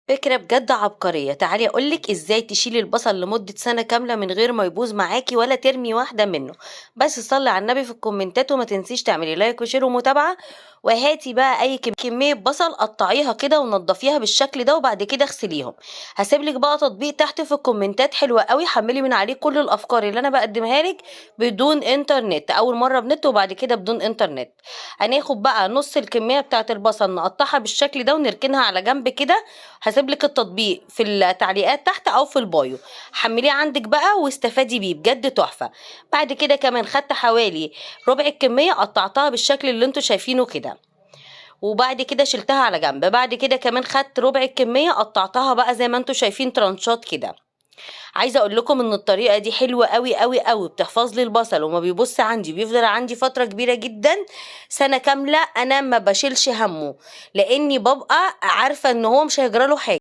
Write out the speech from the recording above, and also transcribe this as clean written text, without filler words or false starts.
فكرة بجد عبقرية. تعالي أقولك إزاي تشيلي البصل لمدة سنة كاملة من غير ما يبوظ معاكي ولا ترمي واحدة منه. بس صلي على النبي في الكومنتات وما تنسيش تعملي لايك وشير ومتابعة. وهاتي بقى أي كمية بصل قطعيها كده ونضفيها بالشكل ده وبعد كده اغسليهم. هسيبلك بقى تطبيق تحت في الكومنتات حلوة قوي، حملي من عليه كل الأفكار اللي أنا بقدمها لك بدون إنترنت. أول مرة بنت وبعد كده بدون إنترنت. هناخد بقى نص الكمية بتاعة البصل نقطعها بالشكل ده ونركنها على جنب كده. هسيب لك التطبيق في التعليقات تحت او في البايو. حمليه عندك بقى واستفادي بيه بجد تحفه. بعد كده كمان خدت حوالي ربع الكميه قطعتها بالشكل اللي انتوا شايفينه كده، وبعد كده شلتها على جنب. بعد كده كمان خدت ربع الكميه قطعتها بقى زي ما انتوا شايفين ترانشات كده. عايزه اقول لكم ان الطريقه دي حلوه قوي قوي قوي، بتحفظ لي البصل وما بيبص عندي، بيفضل عندي فتره كبيره جدا، سنه كامله انا ما بشيلش همه، لاني ببقى عارفه ان هو مش هيجرى له حاجه.